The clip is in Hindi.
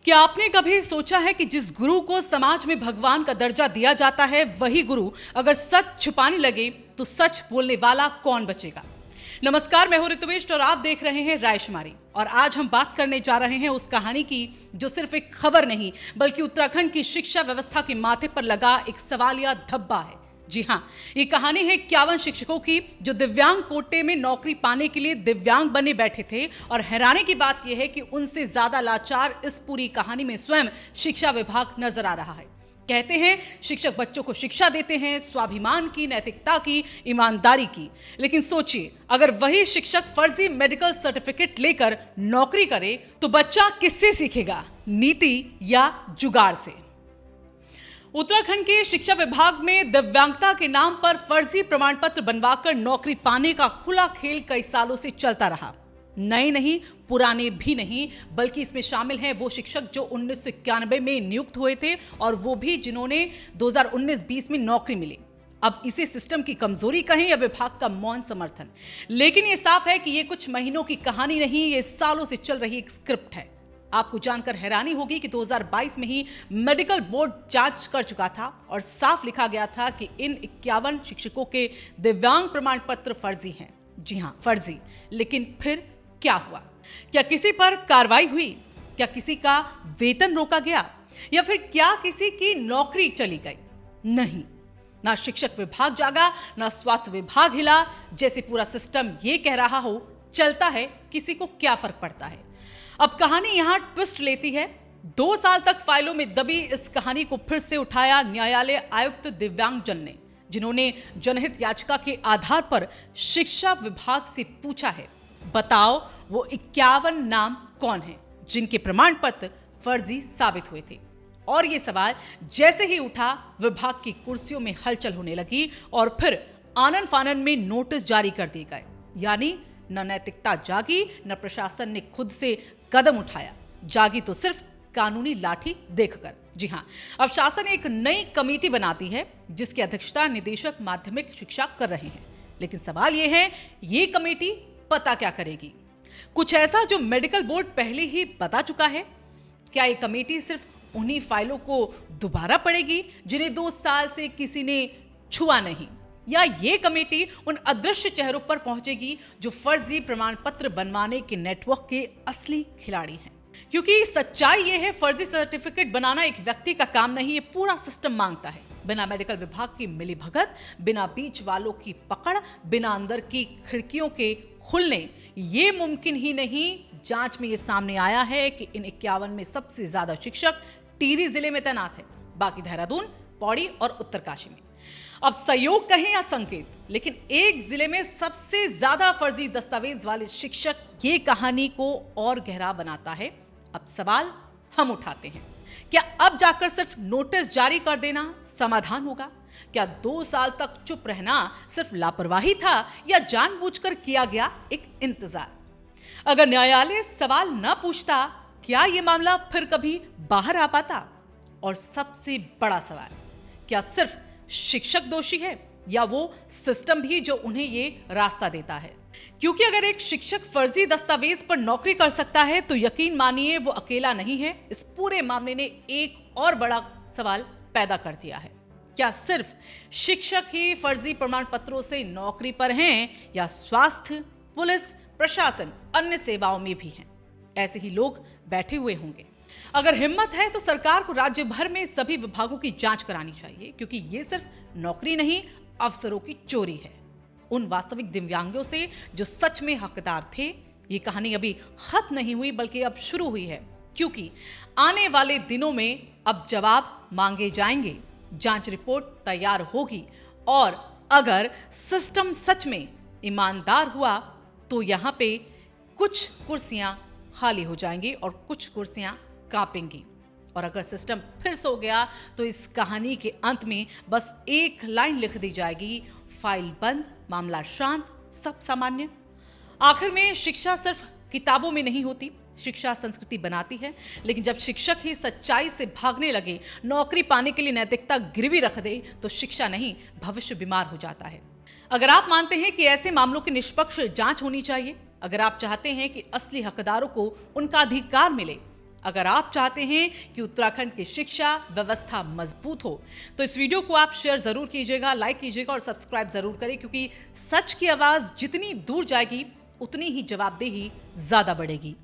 क्या आपने कभी सोचा है कि जिस गुरु को समाज में भगवान का दर्जा दिया जाता है, वही गुरु अगर सच छुपाने लगे तो सच बोलने वाला कौन बचेगा? नमस्कार, मैं हूं ऋतुविष्ट और आप देख रहे हैं रायशुमारी। और आज हम बात करने जा रहे हैं उस कहानी की जो सिर्फ एक खबर नहीं बल्कि उत्तराखंड की शिक्षा व्यवस्था के माथे पर लगा एक सवालिया धब्बा है। जी हाँ, ये कहानी है 51 शिक्षकों की जो दिव्यांग कोटे में नौकरी पाने के लिए दिव्यांग बने बैठे थे। और हैरानी की बात यह है कि उनसे ज्यादा लाचार इस पूरी कहानी में स्वयं शिक्षा विभाग नजर आ रहा है। कहते हैं शिक्षक बच्चों को शिक्षा देते हैं स्वाभिमान की, नैतिकता की, ईमानदारी की। लेकिन सोचिए, अगर वही शिक्षक फर्जी मेडिकल सर्टिफिकेट लेकर नौकरी करे तो बच्चा किससे सीखेगा, नीति या जुगाड़ से? उत्तराखंड के शिक्षा विभाग में दिव्यांगता के नाम पर फर्जी प्रमाण पत्र बनवाकर नौकरी पाने का खुला खेल कई सालों से चलता रहा। नए नहीं, पुराने भी नहीं, बल्कि इसमें शामिल हैं वो शिक्षक जो 1991 में नियुक्त हुए थे और वो भी जिन्होंने 2019-20 में नौकरी मिली। अब इसे सिस्टम की कमजोरी कहें या विभाग का मौन समर्थन, लेकिन ये साफ है कि ये कुछ महीनों की कहानी नहीं, ये सालों से चल रही एक स्क्रिप्ट है। आपको जानकर हैरानी होगी कि 2022 में ही मेडिकल बोर्ड जांच कर चुका था और साफ लिखा गया था कि इन 51 शिक्षकों के दिव्यांग प्रमाण पत्र फर्जी हैं। जी हां, फर्जी। लेकिन फिर क्या हुआ? क्या किसी पर कार्रवाई हुई? क्या किसी का वेतन रोका गया? या फिर क्या किसी की नौकरी चली गई? नहीं, ना शिक्षक विभाग जागा, ना स्वास्थ्य विभाग हिला। जैसे पूरा सिस्टम ये कह रहा हो चलता है, किसी को क्या फर्क पड़ता है। अब कहानी यहां ट्विस्ट लेती है। 2 साल तक फाइलों में दबी इस कहानी को फिर से उठाया न्यायालय आयुक्त दिव्यांगजन ने, जिन्होंने जनहित याचिका के आधार पर शिक्षा विभाग से पूछा है, बताओ वो 51 नाम कौन हैं जिनके प्रमाण पत्र फर्जी साबित हुए थे। और ये सवाल जैसे ही उठा, विभाग की कुर्सियों में हलचल होने लगी और फिर आनन फानन में नोटिस जारी कर दिए गए। यानी न नैतिकता जागी, न प्रशासन ने खुद से कदम उठाया। जागी तो सिर्फ कानूनी लाठी देखकर। जी हां, अब शासन एक नई कमेटी बनाती है जिसकी अध्यक्षता निदेशक माध्यमिक शिक्षा कर रहे हैं। लेकिन सवाल यह है, ये कमेटी पता क्या करेगी? कुछ ऐसा जो मेडिकल बोर्ड पहले ही बता चुका है? क्या ये कमेटी सिर्फ उन्हीं फाइलों को दोबारा पढ़ेगी जिन्हें 2 साल से किसी ने छुआ नहीं? या ये कमेटी उन अदृश्य चेहरों पर पहुंचेगी जो फर्जी प्रमाण पत्र बनवाने के नेटवर्क के असली खिलाड़ी हैं? क्योंकि सच्चाई ये है, फर्जी सर्टिफिकेट बनाना एक व्यक्ति का काम नहीं, ये पूरा सिस्टम मांगता है। बिना मेडिकल विभाग की मिलीभगत, बिना बीच वालों की पकड़, बिना अंदर की खिड़कियों के खुलने, ये मुमकिन ही नहीं। जांच में ये सामने आया है कि इन 51 में सबसे ज्यादा शिक्षक टिहरी जिले में तैनात है, बाकी देहरादून, पौड़ी और उत्तरकाशी में। अब संयोग कहें या संकेत, लेकिन एक जिले में सबसे ज्यादा फर्जी दस्तावेज वाले शिक्षक ये कहानी को और गहरा बनाता है। अब सवाल हम उठाते हैं, क्या अब जाकर सिर्फ नोटिस जारी कर देना समाधान होगा? क्या 2 साल तक चुप रहना सिर्फ लापरवाही था या जानबूझकर किया गया एक इंतजार? अगर न्यायालय सवाल न पूछता, क्या यह मामला फिर कभी बाहर आ पाता? और सबसे बड़ा सवाल, क्या सिर्फ शिक्षक दोषी है या वो सिस्टम भी जो उन्हें ये रास्ता देता है? क्योंकि अगर एक शिक्षक फर्जी दस्तावेज पर नौकरी कर सकता है तो यकीन मानिए वो अकेला नहीं है। इस पूरे मामले ने एक और बड़ा सवाल पैदा कर दिया है, क्या सिर्फ शिक्षक ही फर्जी प्रमाण पत्रों से नौकरी पर हैं या स्वास्थ्य, पुलिस, प्रशासन, अन्य सेवाओं में भी हैं? ऐसे ही लोग बैठे हुए होंगे। अगर हिम्मत है तो सरकार को राज्य भर में सभी विभागों की जांच करानी चाहिए, क्योंकि ये सिर्फ नौकरी नहीं, अफसरों की चोरी है उन वास्तविक दिव्यांगों से जो सच में हकदार थे। ये कहानी अभी खत्म नहीं हुई बल्कि अब शुरू हुई है, क्योंकि आने वाले दिनों में अब जवाब मांगे जाएंगे, जांच रिपोर्ट तैयार होगी और अगर सिस्टम सच में ईमानदार हुआ तो यहां पे कुछ कुर्सियां खाली हो जाएंगी और कुछ कुर्सियां कांपेंगी। और अगर सिस्टम फिर सो गया तो इस कहानी के अंत में बस एक लाइन लिख दी जाएगी, फाइल बंद, मामला शांत, सब सामान्य। आखिर में शिक्षा सिर्फ किताबों में नहीं होती, शिक्षा संस्कृति बनाती है। लेकिन जब शिक्षक ही सच्चाई से भागने लगे, नौकरी पाने के लिए नैतिकता गिरवी रख दे, तो शिक्षा नहीं भविष्य बीमार हो जाता है। अगर आप मानते हैं कि ऐसे मामलों की निष्पक्ष जांच होनी चाहिए, अगर आप चाहते हैं कि असली हकदारों को उनका अधिकार मिले, अगर आप चाहते हैं कि उत्तराखंड की शिक्षा व्यवस्था मजबूत हो तो इस वीडियो को आप शेयर जरूर कीजिएगा, लाइक कीजिएगा और सब्सक्राइब जरूर करें, क्योंकि सच की आवाज जितनी दूर जाएगी उतनी ही जवाबदेही ज्यादा बढ़ेगी।